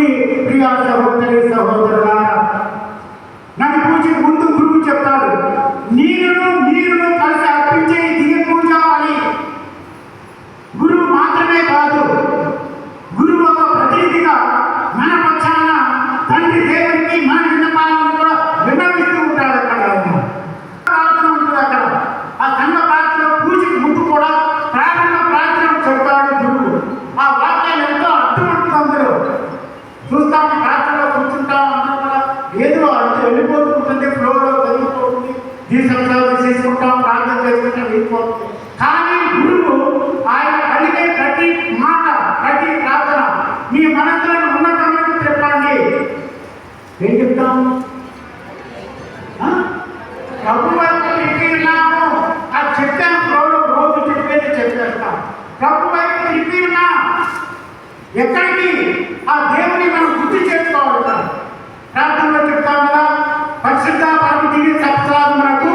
ఉంది. ప్రియ సహోదరి సహోదరులారా, నన్ను పూజ ముందు గురువు చెప్తాడు, నీరును కలిసి అర్పించే దివ్య పూజ అని. గురువు మాత్రమే కాదు, గురువు ఒక ప్రతినిధిగా మన పక్షాన తండ్రి దేవునికి మన విన్నపాలను కూడా విన్నవిస్తూ ఉంటాడు. అక్కడ ప్రార్థన ఉంటుంది. అక్కడ ఆ సంఘ ప్రార్థన పూజకి ముందు కూడా ప్రారంభ ప్రార్థన చెప్తాడు గురువు. ఆ వాక్యాలు ఎంతో అర్థమవుతుంది. అందరూ చూస్తాం, ప్రార్థనలో కూర్చుంటాం, అందరూ కూడా ఏదో అంత వెళ్ళిపోతుంటుంది, ఫ్లోలో జరిగిపోతుంది, దీర్ఘంగా చేసుకుంటాం, ప్రార్థన చేసుకుంటాం, వెళ్ళిపోతుంది. కానీ గురువు ఆయన అడిగే ప్రతి మాట, ప్రతి ప్రార్థన మీ మనసులను ఉన్నతమైనకు చెప్పండి. ఏం చెప్తాం? ప్రభు వైపు తిరిగినాము, అది చెప్పాను. ఫ్లోలో రోజు చెప్పేది చెప్పేస్తాం. ప్రభు వైపు తిరిగి ఉన్నా ఎక్కడికి? ఆ దేవుని మనం గుర్తు చేసుకోవాలి. ప్రార్థనలో చెప్తాం కదా, పరిశుద్ధ పరమ దివ్య సప్తాహమునకు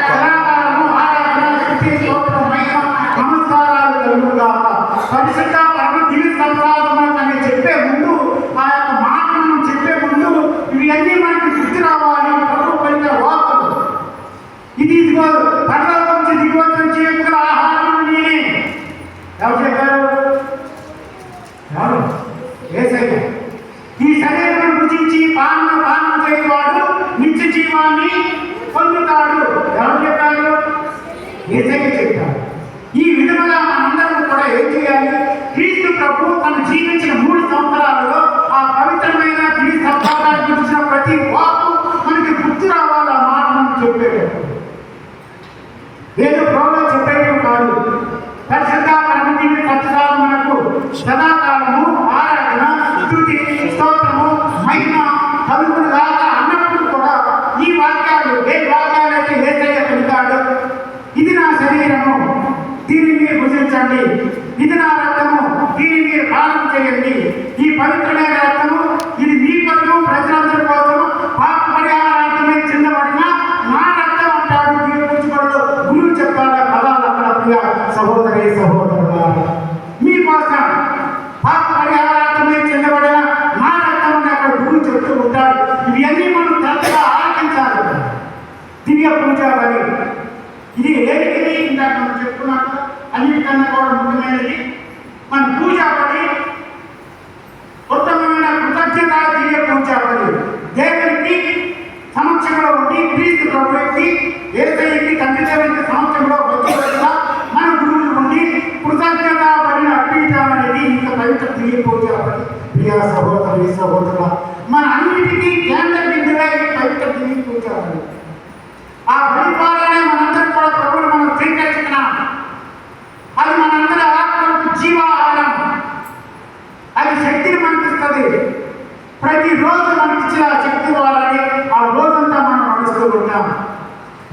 సదాకాలము ఆరాధన స్తుతి స్తోత్రం మహిమ నమస్కారాలు కలుగుగాక. పరిశుద్ధ పరమ దివ్య సప్తాహమునకు అని చెప్పే ముందు, ఆ యొక్క మాట మనం చెప్పే ముందు ఇవన్నీ మనకి గుర్తు రావాలి. ప్రభు పలికే వాక్కులు ఇదిగో పరలోకం నుంచి దిగువచ్చి నుంచి ఎక్కువ ఆహారం నేనే. ఎవరు చెప్పారు? యేసయ్య. ఈ శరీరం భుజించి పానం చేయవాడు నిత్య జీవాన్ని పొందుతాడు. ఎవరు చెప్పారు? యేసయ్య చెప్పారు. ఈ విధముగా మనందరం కూడా ఏం చేయాలి? క్రీస్తు ప్రభు తను జీవించిన 3 సంవత్సరాలలో ఆ పవిత్రమైన క్రీస్తు సప్తాహాన్ని గురించిన ప్రతి వాక్కు మనకి గుర్తు రావాలి. ఆ మాట మనం చెప్పేటప్పుడు ఏదో ప్రోలో చెప్పేయడం కాదు. పరిశుద్ధ పరమ దివ్య సప్తాహమునకు సదాకాలము ఆరాధన స్తుతి స్తోత్రము మహిమ కలుగుగాక అన్నప్పుడు కూడా ఈ వాక్యాలు, ఏ వాక్యాలైతే యేసయ్య పలికాడు, ఇది నా శరీరము, దీన్ని మీరు భుజించండి, ఇది నా రక్తము, దీన్ని మీరు పానం చేయండి, ఈ పవిత్రమైన రక్తము ఇది మీ కొరకు ప్రజలందరి కోసం పాప పరిహారార్థమై చెందబడిన నా రక్తం అంటాడు. దీని గురించి గురువు చెప్తాడు పదాలు అక్కడ. ప్రియ సహోదరి సహోదరులారా, మీకోసం పాప పరిహారార్థమై చెందబడిన నా రక్తం అని అక్కడ గురువు చెప్తూ ఉంటాడు. ఇవన్నీ మనం తరచుగా ఆలోచించాలి. దివ్య పూజ బలి ఇది ఏమిటి? ఇందాక మనం చెప్పుకున్నాక అన్నిటికన్నా కూడా ముఖ్యమైనది మన పూజ బలి, ఉత్తమమైన కృతజ్ఞత. దివ్య పూజ బలి దేవునికి సమక్షంలో ఉండి, క్రీస్తు ప్రభువుకి యేసయ్యకి తండ్రి దేవునికి సమక్షంలో వచ్చేట్టుగా మన గురువులు ఉండి కృతజ్ఞత బలిని అర్పించడం అనేది ఇంకా పవిత్ర దివ్య పూజ బలి. ప్రియ సహోదరి సహోదరుల, మన అన్నిటికీ కేంద్ర బిందువే పవిత్ర దివ్య పూజ బలి. ఆ బలిపాలనే మనందరం కూడా ప్రభువుని మనం స్వీకరించుకున్నాం. అది మనందరి ఆత్మలకు జీవాహారం. అది శక్తిని మనకిస్తుంది. ప్రతిరోజు మనకిచ్చిన శక్తి వాళ్ళని ఆ రోజంతా మనం నడుస్తూ ఉంటాం.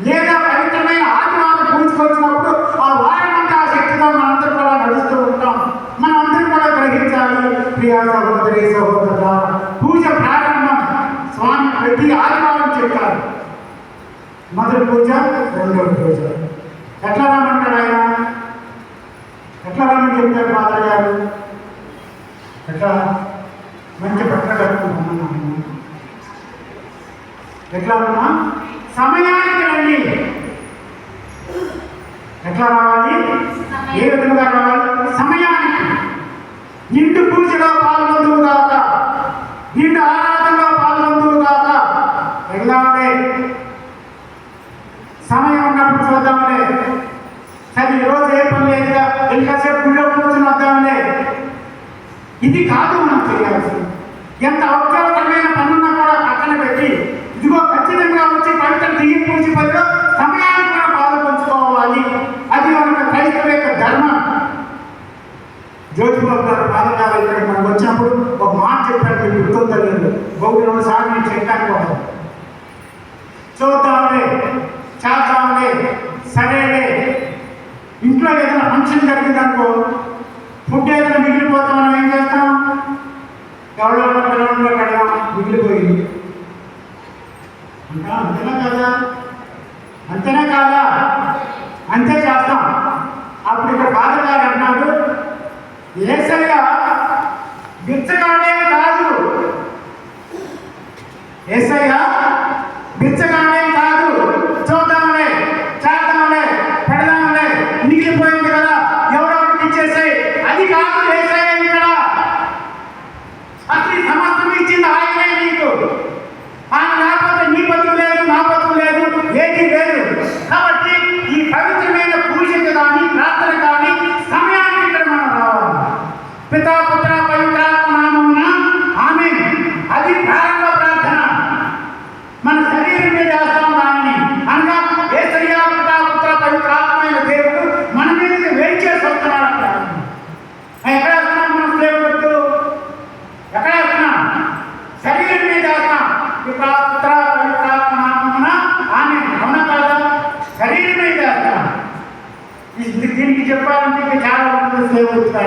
లేదా పవిత్రమైన ఆత్మను పూజకొచ్చినప్పుడు ఆ వారమంతా ఆ శక్తితో మనందరం కూడా నడుస్తూ ఉంటాం. మనం అందరం కూడా గ్రహించాలి. ప్రియ సహోదరి సహోదరుల, పూజ ప్రారంభం స్వామి ప్రతి ఆదివారం చెప్తారు. మొదటి పూజ, రెండవ పూజ. ఎట్లా రమ్మంటాడు ఆయన? ఎట్లా రమ్మని చెప్తారు ఫాదర్ గారు? ఎట్లా? మంచి బట్టలు కట్టుకుంటున్నాను. ఎట్లా ఉన్నా సమయానికి రండి. ఎట్లా రావాలి? ఏ విధంగా రావాలి? సమయానికి. నిండు పూజలో పాల్గొందువుగాక, నిండు ఆరాధనలో పాల్గొందువుగాక. వెళ్ళాలి. సమయం ఉన్నప్పుడు చూద్దామలే, సరే ఈరోజు ఏ పని లేదుగా ఇంకాసేపు గుళ్ళో కూర్చుని వద్దామలే. ఇది కాదు మనం చేయాల్సింది. ఎంత అవసరమైన పనున్నా కూడా పక్కన పెట్టి ఇదిగో ఖచ్చితంగా వచ్చి పవిత్ర దివ్య పూజ పనిలో సమయాన్ని కూడా పాల్పంచుకోవాలి. అది మన క్రైస్తవ యొక్క ధర్మం. జ్యోతిబాబు గారు పాదకాలు ఇక్కడికి మనకు వచ్చినప్పుడు ఒక మాట చెప్పారు, మీకు గుర్తుందో లేదు. 1-2 సార్లు నేను చెప్పాను కూడా. చూద్దాంలే, చేద్దాంలే, సరేలే. ఇంట్లో ఏదైనా ఫంక్షన్ జరిగిందనుకో, ఫుడ్ ఏదైనా మిగిలిపోతాం, మనం ఏం చేస్తాం? ఎవరో పిల్లల్లో కడగా మిగిలిపోయింది అంటా. అంతేనా కాదా? అంతేనా కాదా? అంతే చేస్తాం. అప్పుడు ఇక్కడ బాధగారు అంటున్నాడు, యేసయ్య బిచ్చగాడే కాదు, పితా పుత్ర పవిత్రాత్మ నామమున ఆమేన్. అది ప్రారంభ ప్రార్థన. మన శరీరం మీద వేస్తాం దానిని, అనగా యేసయ్య పితా పుత్ర పవిత్రాత్మ అయిన దేవుడు మన మీదకి వేచేసి వస్తున్నాడు. ఎక్కడ వేస్తున్నాం? మనం దేవుడు ఎక్కడ వేస్తున్నాం? శరీరం మీద వేస్తాం. పితా పుత్ర పవిత్రాత్మ నామమున ఆమేన్. అవునా కాదా? శరీరం మీద వేస్తాం. దీనికి చెప్పాలంటే ఇంకా చాలా ఉంటుంది శ్రేయ గుర్తు.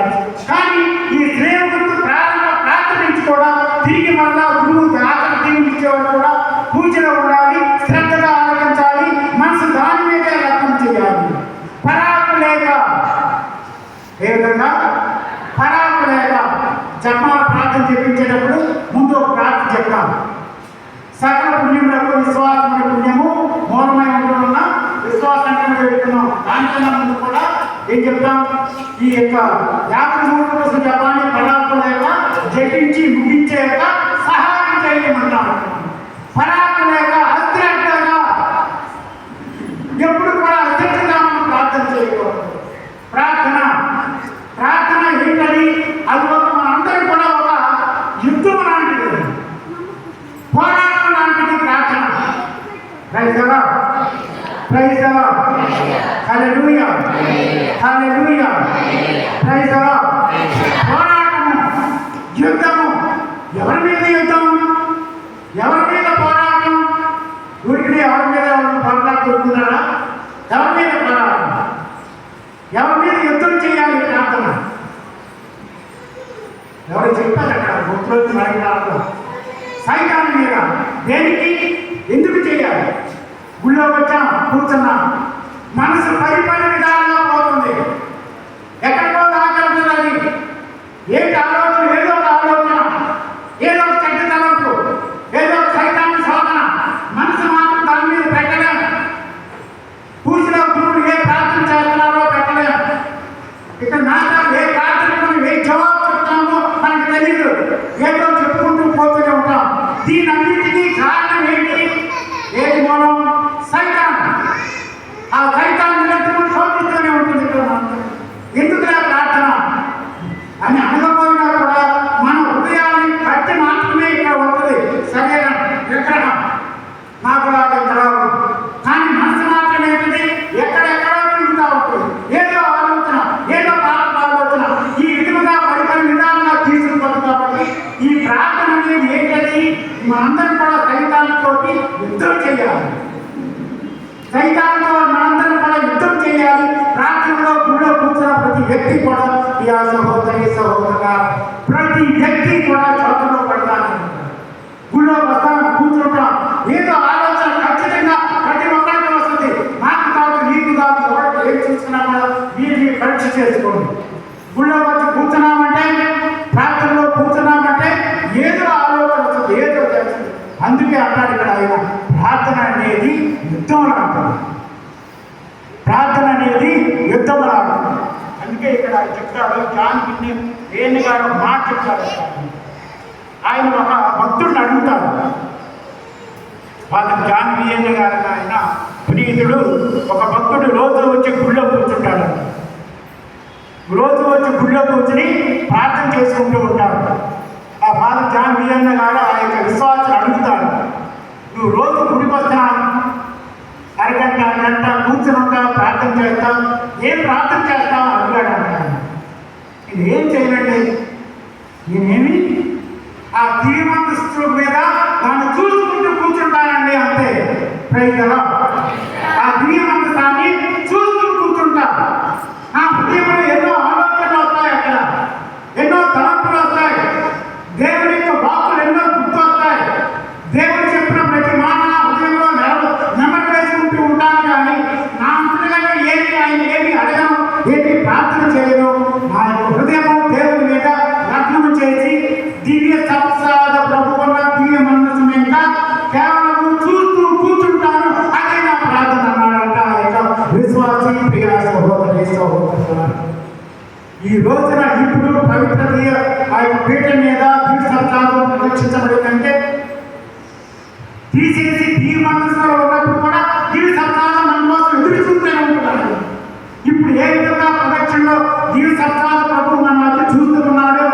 కానీ ఈ శ్రేయ గుర్తు ప్రారంభ ప్రార్థన నుంచి కూడా తిరిగి మళ్ళా గురువు ఆఖరి దీవించేవాడు కూడా పూజలో ఉండాలి, శ్రద్ధగా ఆలోచించాలి, మనసు దాని మీదే లగ్నం చేయాలి. పరాకు లేక ఏ విధంగా పరాకు లేక జపమాల ప్రార్థన చెప్పించేటప్పుడు ముందు ఒక ప్రార్థన చెప్తాం. సకల పుణ్యములకు విశ్వాసమైన పుణ్యము మూలమై ఉంటున్న విశ్వాసాన్ని పెడుతున్నాం. దానికన్నా ముందు కూడా ఏం చెప్తాం? ఈ యొక్క 53 జపాన్ని పరాకు లేక జపించి ముగించేక సహాయం చేయమంటాం. పరాకు లేక అశ్రద్ధగా ఎప్పుడు కూడా అశ్రద్ధగా మనం ప్రార్థన చేయకూడదు. ప్రార్థన ప్రార్థన ఏంటది? అది ఒక మనందరం కూడా ఒక యుద్ధం లాంటిది, పోరాటం లాంటిది ప్రార్థన. Praise the Lord, praise the Lord, hallelujah, hallelujah, praise the Lord. పోరాటము, యుద్ధము. ఎవరి మీద యుద్ధం? ఎవరి మీద పోరాటం? ఊరికి ఎవరి మీద పోరాడుతున్నారా? ఎవరి మీద పోరాటం? ఎవరి మీద యుద్ధం చేయాలి ప్రార్థన? ఎవరు చెప్పారు అక్కడ? ముఖ్యమంత్రి మహిళలు సైతాన్ని మీద. దేనికి? ఎందుకు చేయాలి? గుళ్ళో వచ్చాం, కూర్చున్నాం, మనసు పరిపరి విధాలుగా పోతుంది. ఎక్కడికో దాకెళ్తున్నది. ఏంటి ఆలోచన? ఏదో ఒక ఆలోచన, ఏదో ఒక చెడ్డ తలంపు, ఏదో ఒక సైతాన్ని శోధన. మనసు మాత్రం దాని మీద పెట్టలేం. పూజలో గురువులు ఏ ప్రార్థన చేస్తున్నారో పెట్టలేం. ఇక్కడ నాశనం ఏ ప్రార్థన మనం ఏ జవాబు చెప్తామో మనకు తెలియదు. ఏదో చెప్పుకుంటూ పోతూనే ఉంటాం. దీనన్నిటికీ కారణం ఏంటి? ఏది మూలం? సైతాన్. ఆ సైతాన్ నిరంతరం శోధిస్తూనే ఉంటుంది. ఎందుకురా ప్రార్థన అని అనకపోయినా కూడా మన హృదయాన్ని కట్టి మాత్రమే ఇక్కడ ఉంటుంది. శరీరం విగ్రహం నాకు లాగా ఇక్కడ కానీ మనసు మాత్రం ఏంటిది? ఎక్కడెక్కడో తిరుగుతూ ఉంటుంది. ఏదో ఆలోచన, ఏదో పాప ఆలోచన. ఈ విధంగా పరిపరి విధానంగా తీసుకుపోతుంది. కాబట్టి ఈ ప్రార్థన అనేది ఏంటది? మనందరం కూడా సైతాన్తో యుద్ధం చేయాలి. సైతాన్తో మనందరం కూడా యుద్ధం చేయాలి. ప్రార్థనలో గుళ్ళో కూర్చున్న ప్రతి వ్యక్తి కూడా ఈ సహోదరి సహోదరుగా ప్రతి వ్యక్తి కూడా చోటలో పడతాను. గుళ్ళో వస్తాను, కూర్చుంటాం. ఏదో ఆలోచన ఖచ్చితంగా ప్రతి ఒక్కరికి వస్తుంది. నాకు కాదు, నీకు కాదు, ఎవరికి ఏం చూస్తున్నా కూడా మీరు పరీక్ష చేసుకోండి. గుళ్ళో వచ్చి కూర్చున్నామంటే, ప్రార్థనలో కూర్చున్నామంటే ఏదో ఆలోచన వస్తుంది, ఏదో తెలుస్తుంది. అందుకే అన్నాడు ఇక్కడ ఆయన, ప్రార్థన అనేది యుద్ధం లాంటిది. ప్రార్థన అనేది యుద్ధం లాంటిది. అందుకే ఇక్కడ ఆయన చెప్తాడు, జాన్ విన్యన్ గారు ఒక మాట చెప్తాడు. ఆయన ఒక భక్తుడిని అడుగుతాడు. వాళ్ళకి జాన్ విన్యన్ గారు ఆయన పునీతుడు. ఒక భక్తుడు రోజు వచ్చి గుళ్ళో కూర్చుంటాడు. రోజు వచ్చి గుళ్ళో కూర్చుని ప్రార్థన చేసుకుంటూ ఉంటాడు. ఆ ఫాదర్ జాన్ విన్యన్ గారు ఆ యొక్క విశ్వాసం అడుగుతాడు, నువ్వు రోజు గుడికి వస్తున్నాను, అరగంట గంట కూర్చుని ఉంటావు, ప్రార్థన చేస్తావు, ఏం ప్రార్థన చేస్తావు అడిగాడు. అంటాడు, నేను ఏం చేయనండి, నేనేమి ఆ శ్రీమంతుల మీద నన్ను చూసుకుంటూ కూర్చుంటానండి, అంతే. Praise the Lord. ఆ శ్రీమంతాన్ని చూస్తూ కూర్చుంటా. నా హృదయంలో ఎన్నో ఆలోచనలు వస్తాయి, అక్కడ ఎన్నో తలంపులు వస్తాయి, దేవుడి యొక్క వాక్కులు ఎన్నో గుర్తు వస్తాయి. దేవుడు చెప్పిన ప్రతి మాట నా హృదయంలో నెమరు వేసుకుంటూ ఉంటాను. కానీ నా అంతగా ఏమి ఆయన ఏమి అడగను, ఏమి ప్రార్థన చేయను. నా యొక్క హృదయం దేవుడి మీద లగ్నం చేసి దివ్య సంసాద ప్రభువున్న దివ్య మనసు మీద కేవలం చూస్తూ కూర్చుంటాను. అదే నా ప్రార్థన అన్నాడంట ఆ యొక్క విశ్వాసి ప్రియ సహోదరి సహోదరులారా. ఈ రోజున ఇప్పుడు పవిత్ర ఆ యొక్క పీఠ మీద దివ్య సంసాదం ప్రదర్శించబడిందంటే తీసేసి దివ్య మనసులో ఉన్నప్పుడు కూడా దివ్య సంసాదం మన కోసం ఎదురు చూస్తూనే ఉంటున్నాడు. ఇప్పుడు ఏ విధంగా ప్రదక్షిణలో దివ్య సంసాద ప్రభు మన వద్ద చూస్తున్నాడు,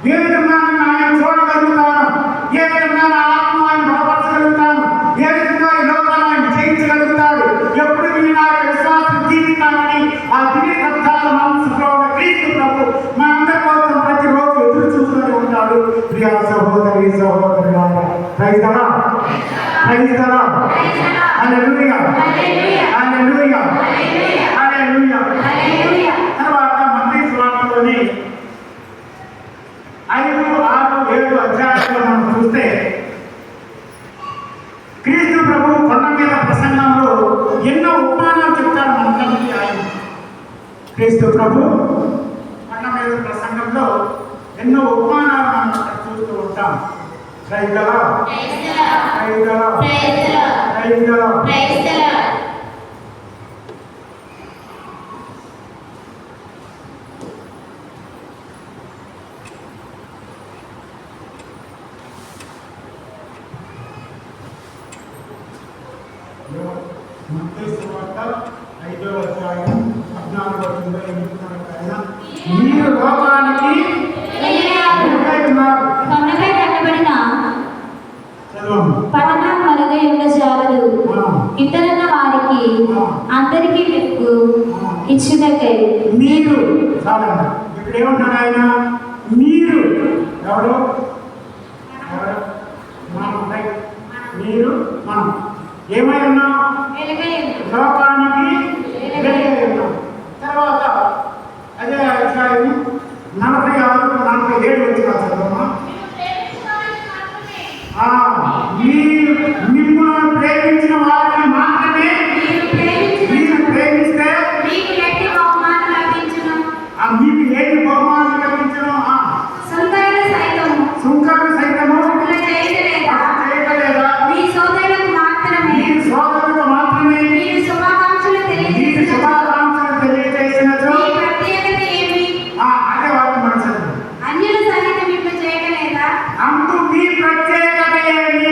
ఏ విధంగా నేను ఆయన చూడగలుగుతాను, ఏ విధంగా నా ఆత్మ ఆయన బలపరచగలుగుతాను, ఏ విధంగా ఈ లోకాన్ని ఆయన జయించగలుగుతాడు, ఎప్పుడు నేను నా యొక్క విశ్వాసం జీవిస్తానని ఆ దివ్య సత్యాల మనసులో ఉన్న క్రీస్తు ప్రభు మనందరి కోసం ప్రతిరోజు ఎదురు చూస్తూనే ఉంటాడు. ప్రియ సహోదరి సహోదరులారా, praise the Lord, praise the Lord, hallelujah, hallelujah, hallelujah. తర్వాత మత్తయి సువార్తలోని 5, 6, 7 అధ్యాయాల్లో మనం చూస్తే క్రీస్తు ప్రభు కొండ మీద ప్రసంగంలో ఎన్నో ఉపమానాలు చెప్తాడు మనందరికీ. ఆయన క్రీస్తు ప్రభు కొండ మీద ప్రసంగంలో ఎన్నో ఉపమానాలు మనం అక్కడ చూస్తూ ఉంటాం. Praise the Lord, praise the Lord, praise the Lord. మత్తయి సువార్త 5వ అధ్యాయం 14-28 మీరు లోకానికి వెలుగై ఉన్నారు. కొండపై కట్టబడిన పట్టణం మరుగై ఉన్న జాలరు ఇతరుల వారికి అందరికీ వెలుగు ఇచ్చుటకై మీరు చాలా ఇక్కడ ఏమంటాడు ఆయన? మీరు ఎవరు? మనం, మీరు మనం ఏమై ఉన్నాం? లోకానికి వెలుగై ఉన్నాం. తర్వాత అదే అధ్యాయం 46-47 వచ్చిన చదువు. మీరు మిమ్మల్ని ప్రేమించిన వారిని మాత్రమే మీరు ప్రేమిస్తే మీకు ఏంటి బహుమానం లభించును? సుంకరులు సైతము చేయలేదా? మీ సోదరులకు మాత్రమే మీరు శుభాకాంక్షలు తెలియజేసినచో అదే వాక్యం మనసు అన్యులు సహితం ఇప్పుడు చేయలేదా? అందు మీ ప్రత్యేకత ఏమి?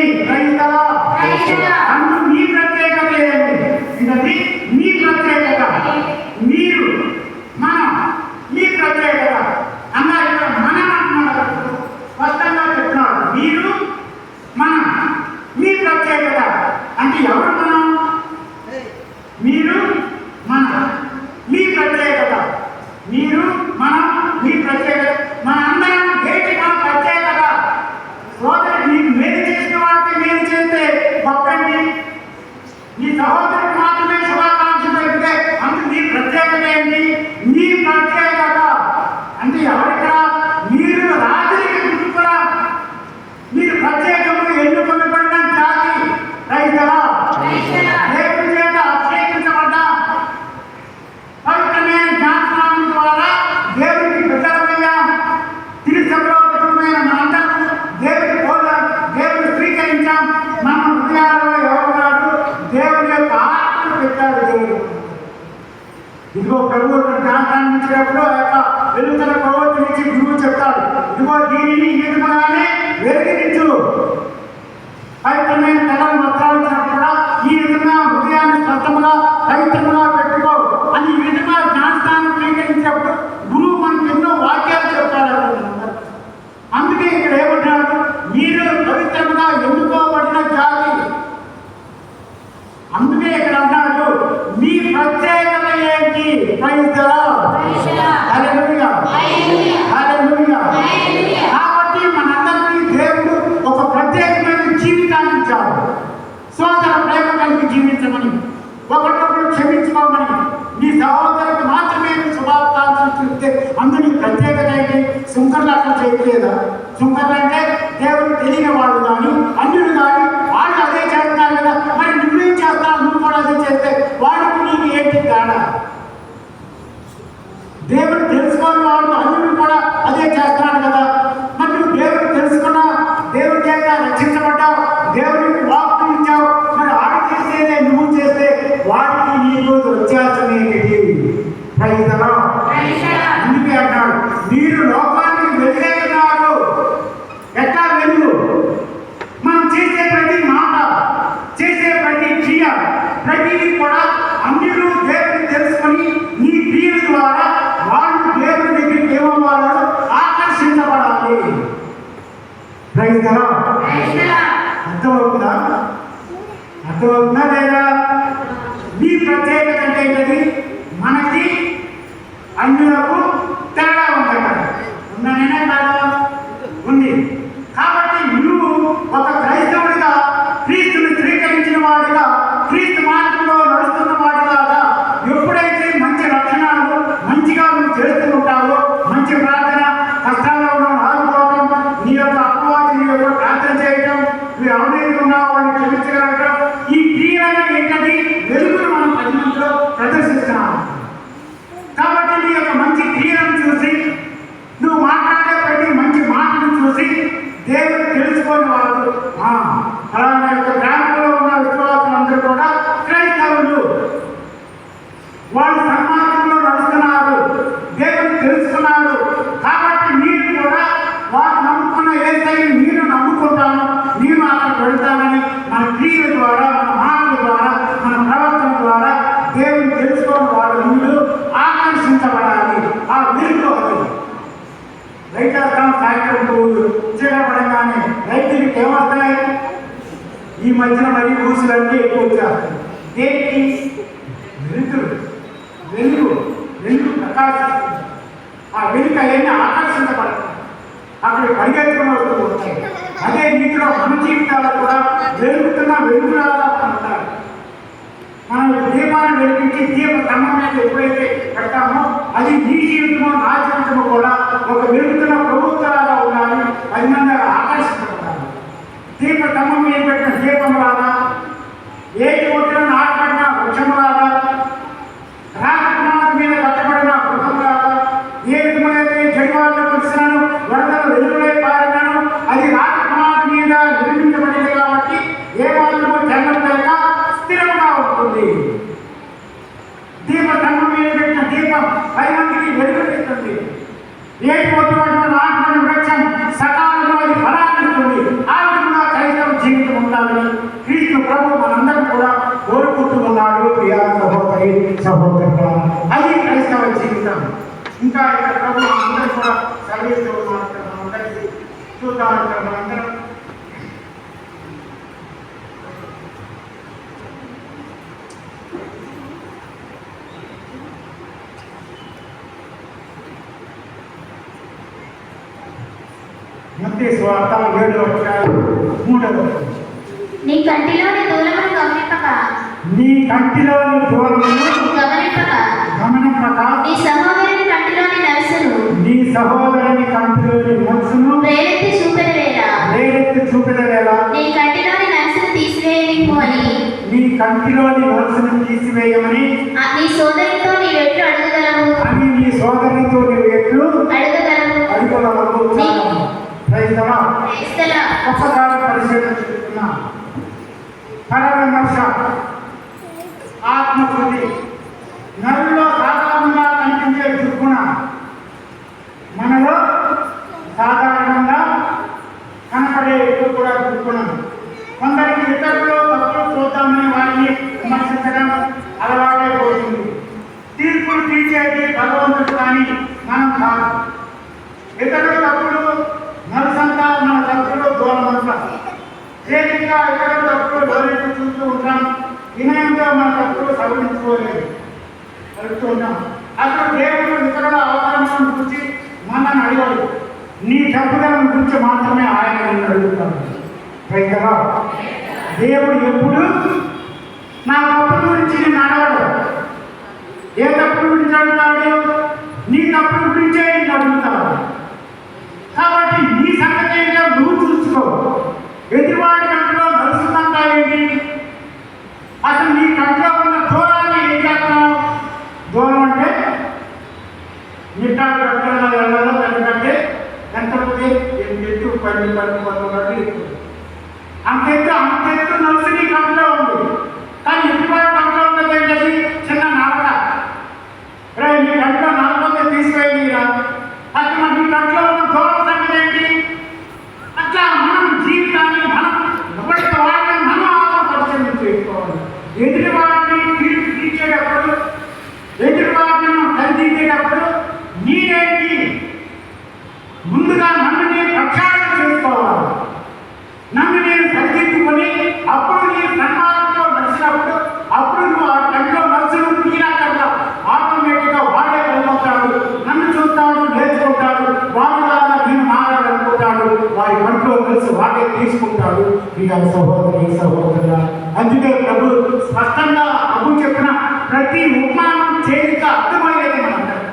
అందు మీ ప్రత్యేకత ఏమి? ఇది మీ ప్రత్యేకత. మీరు మనం మీ ప్రత్యేకత అన్న ఇక్కడ మనం అంటున్నాడు, స్పష్టంగా చెప్తున్నాడు. మీరు మనం మీ ప్రత్యేకత అంటే ఎవరు? మనం, మీరు మనం మీ ప్రత్యేకత. మీరు మనం మీ ప్రత్యేకత. మన అందరం ఏంటి మన ప్రత్యేకత? సోదరుడు నీకు మేలు చేసిన వాడికి మేలు చేస్తే గొప్పండి. నీ సహోదరుడికి మాత్రమే శుభాకాంక్షలు తెలిపితే అందుకు నీ ప్రత్యేకత ఏంటి? నీ ప్రత్యేకత అంటే ఎవరిక్కడ? మీరు రాజులకి గుర్తు కూడా. మీరు ప్రత్యేకములు ఎన్నుకొనబడిన జాతి. రైతులా దేవుడి చేత అభిషేకించబడ్డా పవిత్రమైన జ్ఞానస్నానం ద్వారా దేవుడికి బిడ్డలమయ్యా. తిరుసభలో కుటుంబమైన మనందరం దేవుడి దేవుడిని స్వీకరించాం. మన హృదయాలలో ఎవరున్నాడు? దేవుడి యొక్క ఆత్మను పెట్టాడు దేవుడు. ఇదిగో ప్రభు జ్ఞానాన్ని ఇచ్చినప్పుడు ఆ యొక్క వెలుగుతున్న ప్రవర్తనించి గురువు చెప్తాడు, ఇదిగో దీనిని ఈ విధముగానే వెలిగించు. పవిత్రమైన నెలను వస్త్రాలించినప్పుడు కూడా ఈ విధంగా హృదయాన్ని స్పష్టముగా పవిత్రముగా పెట్టుకో అని ఈ విధంగా జ్ఞానస్థానం స్వీకరించినప్పుడు గురువు మనకు ఎన్నో వాక్యాలు చెప్తాడు. అందుకే ఇక్కడ ఏమంటాడు? మీరు పవిత్రముగా ఎన్నుకోబడిన జాతి. అందుకే ఇక్కడ అన్నాడు మీ ప్రత్యేకత ఏంటి? ప్రైజ్ ద లార్డ్, హల్లెలూయా, హల్లెలూయా. కాబట్టి మనందరికీ దేవుడు ఒక ప్రత్యేకమైన జీవితాన్ని ఇచ్చాడు. సోదర ప్రేమ కలిగి జీవించమని, ఒకరినొకరు క్షమించుకోమని, నీ సహోదరులకు మాత్రమే శుభాకాంక్షలు చెప్తే అందులో ప్రత్యేకత ఏంటి? సుంకర్లు అట్లా చేయట్లేదా? సుంకర్లు అంటే దేవుడు తెలియని వాళ్ళు కానీ అన్యులు కానీ వాళ్ళు అదే చేస్తున్నారు కదా, మరి నువ్వేం చేస్తావు? నువ్వు కూడా అదే చేస్తే వాడికి నీకు ఏంటి తేడా? దేవుడు తెలుసుకోని వాళ్ళు అన్యులు కూడా అదే చేస్తున్నాడు కదా. మరి నువ్వు దేవుడు తెలుసుకున్నా, దేవుడి చేత రక్షించబడ్డావు, దేవుడికి వాక్కు ఇచ్చావు, మరి ఆడు చేసేదే నువ్వు చేస్తే వాడికి నీకు వ్యత్యాసం ఏంటి? Praise the Lord. అందుకే అంటాడు మీరు లోకానికి వెలుగై ఉన్నారు. ఎట్లా వెలుగు? మనం చేసే ప్రతి మాట, చేసే ప్రతి క్రియ, ప్రతిదీ కూడా అన్యులు దేవుడిని తెలుసుకొని నీ క్రియల ద్వారా వాళ్ళు దేవుడి దగ్గరికి ఏమవ్వాలో ఆకర్షించబడాలి. Praise the Lord. అర్థమవుతుందా? అర్థమవుతుందా లేదా? మీ ప్రత్యేకత అంటే ఏంటది? మనకి అన్యులకు తేడా ఉందట. ఉందనేనా కాదా? ఉంది. కాబట్టి నువ్వు ఒక క్రైస్తవుడిగా, క్రీస్తుని స్వీకరించిన వాడిగా, క్రీస్తు మార్గంలో నడుస్తున్న వాడిలాగా ఎప్పుడైతే మంచి లక్షణాలు మంచిగా నువ్వు చేస్తూ ఉంటావో, మంచి ప్రార్థన, కష్టాల్లో ఉన్న ఆదుకోవడం, నీ యొక్క అపవాది నీ యొక్క ప్రార్థన చేయడం, నువ్వు అవినీతి ఉన్న వాళ్ళని క్షమించగలగడం, ఈ క్రియలను ఏంటది? వెలుగును మనం 10 మందిలో ప్రదర్శిస్తున్నాం. కాబట్టి నీ యొక్క మంచి క్రియలను చూసి, నువ్వు మాట్లాడే ప్రతి మంచి మాటను చూసి దేవుడు తెలుసుకొని వాడు అలాగే యొక్క గ్రామంలో ఉన్న విశ్వాసులందరూ కూడా క్రైస్తవులు, వాళ్ళు సన్మార్గంలో నడుస్తున్నారు, దేవుడు తెలుసుకున్నారు. కాబట్టి మీరు కూడా వారు నమ్ముకున్న ఏసైని మీరు నమ్ముకుంటాను, నేను అక్కడికి వెళ్తానని మన క్రియల ద్వారా, మన మాటల ద్వారా, మన ప్రవర్తన ద్వారా దేవుడు తెలుసుకొని వాడు ముందు ఆకర్షించబడాలి. ఆ వెలుగు అది రైతాం సాయంత్రం చేయబడగానే రైతులకి ఏమొస్తాయి? ఈ మధ్యన మరి ఊసులన్నీ ఎక్కువ వచ్చారు. దేనికి? వెలుగు ప్రకాశిస్తుంది. ఆ వెలుగు అవన్నీ ఆకర్షించబడతాయి, అక్కడ పరిగెత్తుకుని వస్తూ ఉంటాయి. అదే రీతిలో మన జీవితాలు కూడా వెలుగుతున్న వెలుగులాగా ఉంటారు. మనం దీపాన్ని వెలిగించి దీప స్తంభం మీద ఎప్పుడైతే పెడతామో అది నీ జీవితమో నా జీవితమో కూడా ఒక వెలుగుతున్న ప్రభుత్వాలుగా ఉండాలి. 10 మంది ఆకర్షించబడాలి. దీప స్తంభం మీద పెట్టిన దీపం లాగా, ఏటి ఒట్టిన నాటబడిన వృక్షం లాగా, రాజకుమార్ మీద కట్టబడిన గృహం లాగా, ఏ విధమైతే జడివాళ్ళు కురిసినాను, వరదలు వెలుగులై పారినాను, అది రాజకుమార్ మీద నిర్మించబడింది కాబట్టి ఏ వాళ్ళు జన్మం లేక స్థిరంగా ఉంటుంది. దీప స్తంభం మీద పెట్టిన దీపం 10 మందికి వెలుగునిస్తుంది. ఏ పొట్టుబడిన నాటబడిన వృక్షం సకాలంలో అది ఫలాన్నిస్తుంది. ఆ విధంగా క్రైస్తవ జీవితం ఉండాలని క్రీస్తు ప్రభు మనందరూ కూడా కోరుకుంటూ ఉన్నాడు. ప్రియా సహోదరి సహోదరుల, అది క్రైస్తవ జీవితం. ఇంకా ఇక్కడ ప్రభు అందరూ కూడా సర్వీస్తూ ఉన్నారు. అందరికీ చూద్దాం. ఇక్కడ మనందరం మత్తయి సువార్త 7:3. నీ కంటిలోని దూలమును గమనింపక నీ సహోదరుని కంటిలోని నలుసును వేలెత్తి చూపెద వేళ నీ కంటిలోని నలుసును తీసివేయమని నీ సోదరితో నీవు ఎట్లు అడగగలవు. ఒక్కసారి పరిశీలన చేస్తున్నా. పరవిమర్శ, ఆత్మశుద్ధి, నరుల్లో సాధారణంగా కనిపించే దుర్గుణ మనలో సాధారణంగా కనపడే ఎక్కువ కూడా దుర్గుణం. కొందరికి ఇతరులు తప్పులు చూద్దామని వారిని విమర్శించడం అలవాటైపోతుంది. తీర్పులు తీర్చేది భగవంతుడు కానీ మనం కాదు. ఇతరులు తప్పులు నలుసంతా మన తప్పులు దూరమంతా తేలికగా ఇతరుల తప్పులు డోరెట్టు చూస్తూ ఉంటాం. వినయంతో మన తప్పులు సవరించుకోలేదు అడుగుతూ ఉంటాం. అసలు దేవుడు ఇతరుల అవసరాలను గురించి మనల్ని అడిగాడు. నీ తప్పులను గురించి మాత్రమే ఆయన నిన్ను అడుగుతాడు. రైతుగా దేవుడు ఎప్పుడు నా తప్పుల గురించి నేను అడగడు. ఏ తప్పుల గురించి అడుగుతాడు? నీ తప్పుల గురించే నేను అడుగుతాడు. కాబట్టి నీ సంగతి ఏంటో నువ్వు చూసుకో. ఎదురువాడి కంట్లో నడుస్తుందంటావేంటి? అసలు నీ కంట్లో ఉన్న దూరాన్ని ఏం చేస్తున్నావు? దూరం అంటే నిట్టాడు కట్టుకున్న వెళ్ళలో ఎందుకంటే ఎంత పోతే 8 10 అంతెత్తు నలుసు నీ కంట్లో ఉంది. కానీ ఎదురువాడి కంట్లో ఉన్నది ఏంటది? చిన్న నడక. నీ కంట్లో నడకపోతే తీసుకుపోయిరా. అసలు నీ కంట్లో ఉన్న దూరం సంగతి ఏంటి? అట్లా మనం జీవితాన్ని మనం ఎవరికి వాడిని మనం ఆత్మపరిచయం చేసుకోవాలి. ఎదుటి వాడిని తీర్పు తీర్చేటప్పుడు, ఎదుటి వాడిని మనం ఖండించేటప్పుడు నీరేంటి ముందుగా నన్ను నేను ప్రక్షాళన చేసుకోవాలి. వలసి వాటే తీసుకుంటాడు ప్రియ సహోదరి సహోదరుల. అందుకే ప్రభు స్పష్టంగా ప్రభు చెప్పిన ప్రతి ఉపమానం తేలిక అర్థమయ్యేది మనందరం.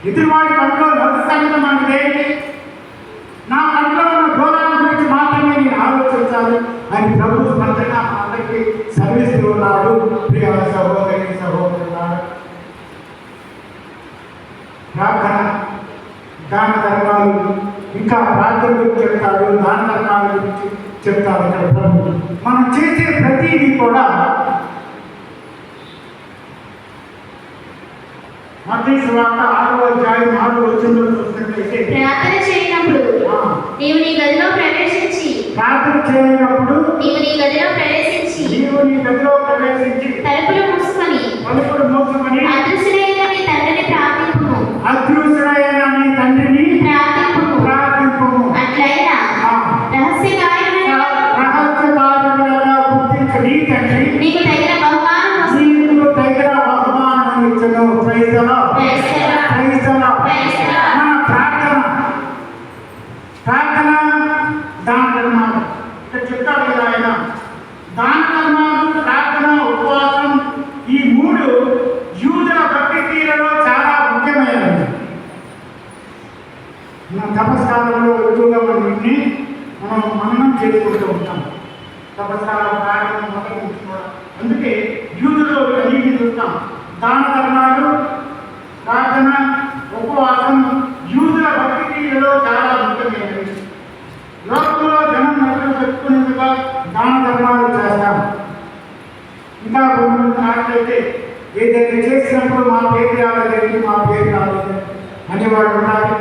ఎదురువాడి కంట్లో నడుస్తాను అంటే నా కంట్లో ఉన్న దూరాల గురించి మాత్రమే నేను ఆలోచించాలి అని ప్రభు స్పష్టంగా మా అందరికీ సర్విస్తూ ఉన్నాడు ప్రియ సహోదరి సహోదరుల. ప్రార్థన, దాన ధర్మాలు, ఇంకా ప్రార్థన గురించి చెప్తాడు, దాన ధర్మాల గురించి చెప్తాడు ఇక్కడ ప్రభు. మనం చేసే ప్రతిదీ కూడా మత్తయి సువార్త 6వ అధ్యాయం 6వ వచనంలో చూసినట్లయితే ప్రార్థన చేయనప్పుడు నీవు నీ గదిలో ప్రవేశించి తలుపులు మూసుకొని అదృశ్యుడైన నీ తండ్రిని ప్రార్థింపుము. అట్లయినా రహస్య కార్యములలో నీకు తగిన బహుమానం ఇచ్చును. Praise the Lord. మన ప్రార్థన దాన ధర్మాలు ఇక్కడ చెప్తాడు కదా ఆయన. దాన ధర్మాలు, ప్రార్థన, ఉపవాసం ఈ మూడు యూదుల భక్తి తీరులో చాలా ముఖ్యమైనవి. మన తపస్కాలంలో ఎక్కువగా మనం మననం చేసుకుంటూ ఉంటాం. తపస్కాలం ప్రార్థన మొదలు ఉంచుకోవడం. అందుకే యూదులో అన్నింటినీ చూస్తాం. దాన ధర్మాలు, ప్రార్థన, ఉపవాసం యూదుల భక్తి తీరులో చాలా ముఖ్యమైనవి. లోకంలో జనం నడులు పెట్టుకునేందుగా దాన ధర్మాలు చేస్తాం. ఇంకా కొన్ని నాట్లయితే ఏదైతే చేసినప్పుడు మా పేరు రాలేదు, మా పేరు రాలేదు అనేవాడు ఉన్నారు.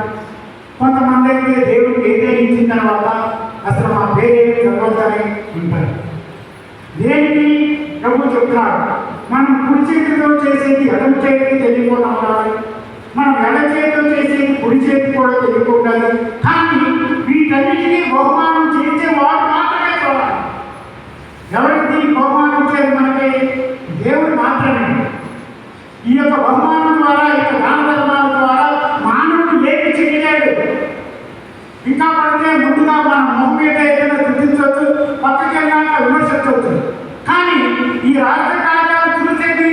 కొంతమంది అయితే దేవుడికి ఏదైనా ఇచ్చిన తర్వాత అసలు మా పేరు చదవద్దని ఉంటారు. దేనికి ప్రభు చెప్తున్నాడు, మనం కుడి చేతితో చేసేది ఎడమ చేతికి తెలియకుండా ఉండాలి, మనం ఎడ చేతితో చేసేది కుడి చేతి కూడా తెలియకుండా. కానీ వీటన్నిటికీ బహుమానం చేసేవాడు మాత్రమే చూడాలి. ఎవరికి దీనికి బహుమానం ఇచ్చేది మనకి? దేవుడు మాత్రమే. ఈ యొక్క బహుమానం ద్వారా, ఈ యొక్క దాన ధర్మాల ద్వారా మానవుడు ఏమి చేయలేడు. ఇంకా పడితే ముందుగా మనం మొహం మీద ఏదైనా సృష్టించవచ్చు, పక్కకి వెళ్ళాక విమర్శించవచ్చు. కానీ ఈ రాజకార్యాలు చూసేది,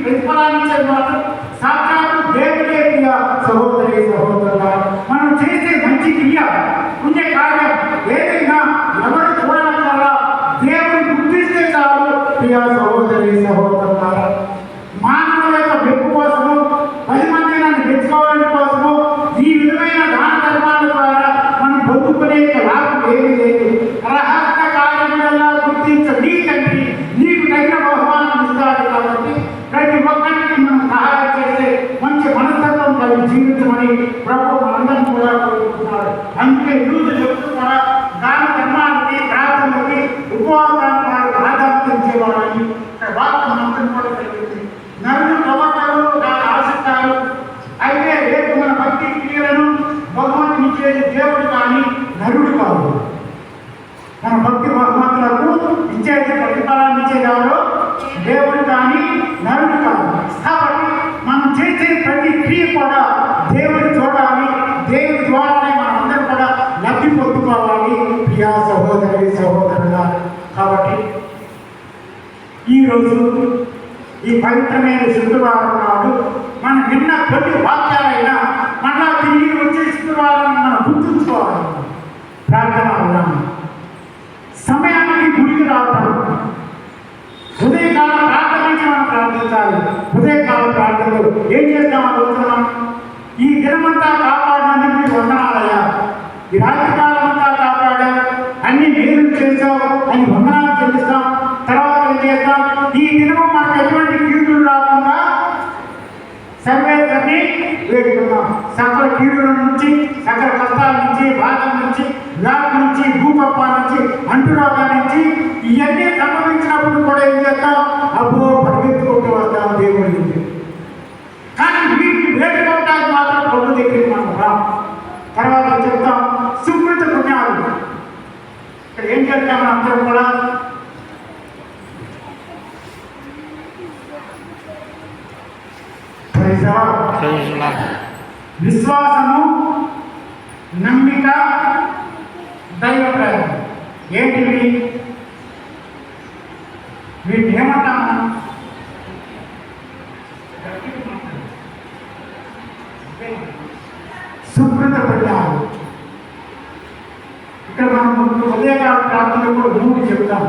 ప్రతిఫలాన్ని ఇచ్చేది మాత్రం సాక్షాత్తు దేవుడే. ప్రియ సహోదరి సహోదరుల, మనం చేసే మంచి క్రియ, పుణ్య కార్యం ఏదైనా ఎవరు చూడడం వల్ల దేవుని గుర్తిస్తే చాలు. ప్రియ సహోదరి సహోదరుల, మానవుల యొక్క మెప్పు కోసము, 10 మంది నన్ను మెచ్చుకోవడం కోసము ఈ విధమైన దాన ధర్మాల ద్వారా మనం పొందుకునే లాభం ఏమీ లేదు. రహస్య కార్యములలో గుర్తించ నీ తండ్రి నీకు తగిన బహుమానం ఇస్తాడు. కాబట్టి ప్రతి ఒక్కరికి మనం సహాయం చేసే మంచి మనస్తత్వం కలిగి జీవించమని ప్రభు మనందరం కూడా కోరుకుంటున్నాడు. అందుకే యూదు చెప్తున్నా దాన ధర్మానికి, ప్రార్థనలకి, ఉపవాసానికి వారు ప్రాధాన్యత ఇచ్చేవాడని వాక్యం మనందరం కూడా కలిగింది. నరుడు ప్రవర్తనలు దాన్ని ఆశిస్తారు. అయితే రేపు మన భక్తి క్రియలను బహుమతిని ఇచ్చేది దేవుడు కానీ నరుడు కాదు. మన భక్తి బహుమతులకు ఇచ్చేది, ప్రతిఫలాన్ని ఇచ్చేది ఎవరు? దేవుడు కానీ నరుడు కాదు. కాబట్టి మనం చేసే ప్రతి క్రియ కూడా దేవుడు చూడాలి. దేవుడి ద్వారానే మనం అందరం కూడా లబ్ధి పొందుకోవాలి ప్రియా సహోదరి సహోదరుల. కాబట్టి ఈరోజు ఈ పవిత్రమైన శుక్రవారం నాడు మనం విన్న కొన్ని వాక్యాలైనా మళ్ళా తిరిగి వచ్చే శుక్రవారం మనం గుర్తుంచుకోవాలి. ప్రార్థన ఉన్నాము, సమయానికి గుడికి రావడం, ఉదయకాల ప్రార్థన నుంచి మనం ప్రార్థించాలి. ఉదయకాల ప్రార్థనలు ఏం చేస్తామని అనుకుంటున్నాం? ఈ దినమంతా కాపాడినందుకు మీకు వందనాలయ్యా, ఈ రాత్రికాలం అంతా కాపాడా, అన్ని మేలు చేశావు అని వందనాలు చెల్లిస్తాం. తర్వాత ఏం చేస్తాం? ఈ దినము మనకు ఎటువంటి కీడులు రాకుండా సర్వేదన్ని వేడుకున్నాం. సకల కీడుల నుంచి, సకల కష్టాల నుంచి, బాధల నుంచి, వ్యాధి నుంచి, భూకంపాల నుంచి, అంటురోగాల నుంచి ఇవన్నీ సంభవించినప్పుడు కూడా ఏం చేస్తాం? అబ్బో పరిగెత్తుకుంటూ వస్తాం దేవుడి నుంచి. కానీ వీటిని వేడుకోవడానికి మాత్రం ప్రభు దగ్గరికి మనం రాం. తర్వాత చెప్తాం సుకృత పుణ్యాలు. ఇక్కడ ఏం చేస్తామని అందరం కూడా విశ్వాసము, నమ్మిక, దైవ ఏంటివి? వీటిని ఏమంటాము? సుకృత పుణ్యాలు. ఇక్కడ మనం ఉదయకాల ప్రార్థనలు కూడా 3 చెప్తాం.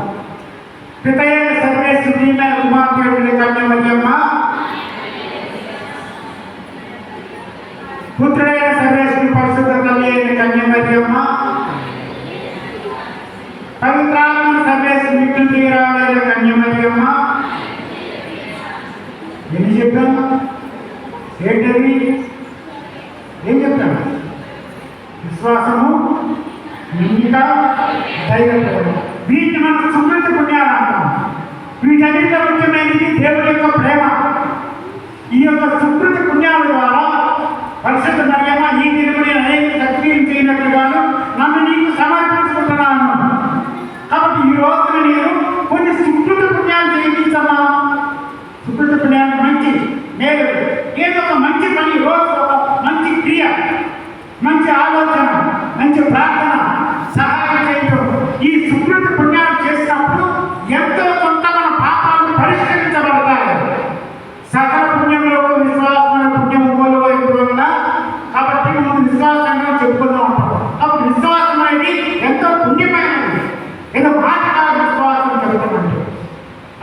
పితయైన సర్వేశ్వరుడైన కుమార్తె కన్యమరియమ్మ, పుత్రుడైన సర్వేశ్వరుని పరిశుద్ధ తల్లి అయిన కన్యమరియమ్మ, పవిత్రాత్మ సర్వేశ్వరుని విష్ణు తీరాలైన కన్యమరియమ్మ. ఎన్ని చెప్పాను? ఏంటవి? ఏం చెప్తాను? విశ్వాసము, నమ్మిక, ధైర్యం. వీటిని మనం సుకృత పుణ్యాలు అంటాం. వీటన్నిటిలో ముఖ్యమైనది దేవుడి యొక్క ప్రేమ. ఈ యొక్క సుకృత పుణ్యాల ద్వారా పరిశుద్ధ మరియమ్మ, ఈ దినముని అనేక సక్రియం చేయనట్లుగాను నన్ను నీకు సమర్పించుకుంటున్నాను. కాబట్టి ఈ రోజున నేను కొన్ని సుకృత పుణ్యాలు చేయించమ్మా. సుకృత పుణ్యాలు మంచి నేను ఏదో ఒక మంచి పని, రోజు ఒక మంచి క్రియ, మంచి ఆలోచన, మంచి ప్రార్థన, సహాయం చేయడం. ఈ సుకృత పుణ్యాలు చేసినప్పుడు ఎంతో కొంత మన పాపాలు పరిష్కరించబడతాయి. సకల పుణ్యంలో విశ్వాసమైన పుణ్యం మూలమైపోయినా కాబట్టి మనం విశ్వాసంగా చెప్పుకుంటూ ఉంటాం. అప్పుడు విశ్వాసం అనేది ఎంతో పుణ్యమైనది. ఏదో మాట కాదు విశ్వాసం చెబుతామంటే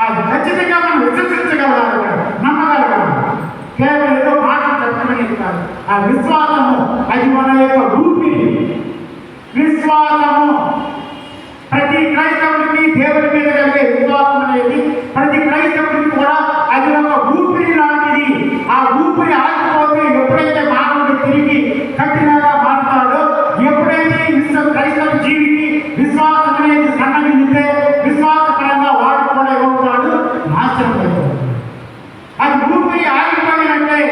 అది ఖచ్చితంగా మనం విశ్వసించగలగాలి, నమ్మగలగాలి. కేవలం ఏదో మాటలు చెప్పడం కాదు. ఆ విశ్వాసము అది మన యొక్క ఊపిరి. విశ్వాసము ప్రతి క్రైస్తవుడికి దేవుడి మీద కలిగే విశ్వాసం అనేది ప్రతి క్రైస్తవుడికి కూడా అది ఒక ఊపిరి లాంటిది. ఆ ఊపిరి ఆగిపోతే ఎప్పుడైతే మానవుడు తిరిగి కఠినంగా మారుతాడో, ఎప్పుడైతే క్రైస్తవ జీవికి విశ్వాసం అనేది సన్నగిలితే విశ్వాసపరంగా వాడు కూడా ఏమవుతాడు? నాశనం అవుతాడు. అది ఊపిరి ఆగిపోయినట్టే.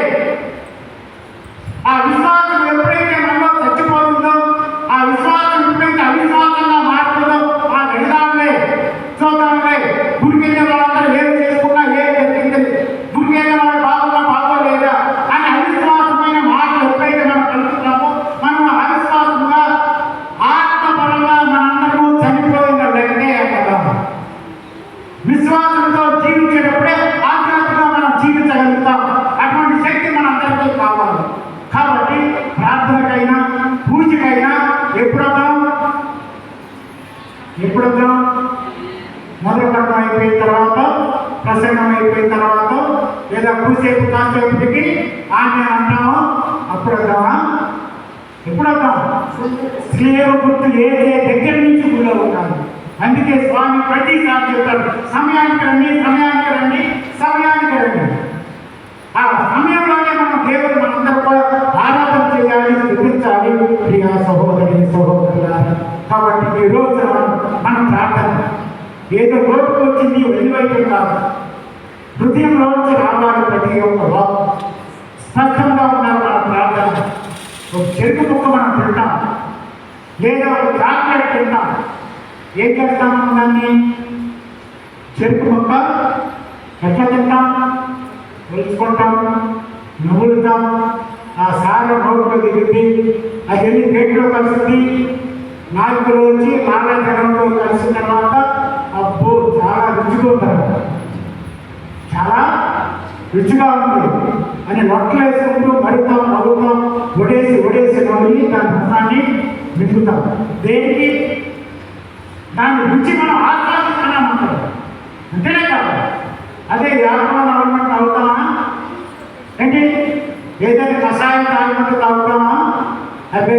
ఆ విశ్వాసం ఎప్పుడైతే మనలో చచ్చిపోతుందో, ఆ విశ్వాసం ఎప్పుడైతే అవిశ్వాసంగా మారుతుందో, ఆ వెళ్దాంలే చూద్దాంలే, గుడికెళ్ళిన వాళ్ళందరూ ఏం చేసుకున్నా ఏం జరిగింది, గుడికెళ్ళిన వాళ్ళు బాగోలేదా అని అవిశ్వాసమైన మాటలు ఎప్పుడైతే మనం కలుగుతున్నామో మనం అవిశ్వాసంగా ఆత్మపరంగా మనందరూ చనిపోయిన వెంటనే కదా. విశ్వాసంతో జీవించేటప్పుడే ఆధ్యాత్మికంగా మనం జీవించగలుగుతాం. అటువంటి శక్తి మనందరికీ కావాలి. కాబట్టి ప్రార్థనకైనా పూజకైనా ఎప్పుడొద్దాం మొదలుపడడం అయిపోయిన తర్వాత, ప్రసంగం అయిపోయిన తర్వాత, లేదా కూసేపు కాసేపటికి ఆమె అంటామో అప్పుడు వద్దామా? ఎప్పుడొద్దాం? స్త్రీల గుర్తు ఏదే దగ్గర నుంచి కూడా ఉంటాను. అందుకే స్వామి ప్రతిసారి చెప్తారు, సమయానికి రండి, సమయానికి రండి, సమయానికి రండి. ఆ సమయంలోనే మనం దేవుడు మనందరూ కూడా ఆరాధన చేయాలి, స్థుతించాలి. ప్రియా సహోదరి సహోదరులారా, కాబట్టి ఈ రోజు మనం ప్రార్థన ఏదో రోడ్డుకు వచ్చింది వెలువైతే కాదు, హృదయంలోంచి రావాలి. ప్రతి ఒక్క వాక్ స్పష్టంగా ఉండాలి మన ప్రార్థన. ఒక చెరుకు ముక్క మనం తింటాం, లేదా ఒక చాక్లెట్ తింటాం. ఏం చేస్తాము? దాన్ని చెరుకు ముక్క ఎట్లా తింటాం? తెలుసుకుంటాం, నవ్వులుతాం. ఆ సార నోట్లో దిగుద్ది, అది వెళ్ళి గేట్లో కలుస్తుంది, నాలుగులో వచ్చి నారాయణంలో కలిసిన తర్వాత అబ్బో చాలా రుచిగా ఉంటారు, చాలా రుచిగా ఉంది అని రొట్టెలు వేసుకుంటూ మరుతాం, నవ్వుతాం, ఒడేసి నవ్వి దాని రసాన్ని మింగుతాం. దేనికి? దాని రుచి మనం ఆస్వాదిస్తున్నామంటారు. అంతేనే కాదు, అదే వ్యాపారం నవ్వమంటే అవుతామా? ఏంటి ఏదైనా కషాయం తాగమంటే తాగుతామా? అదే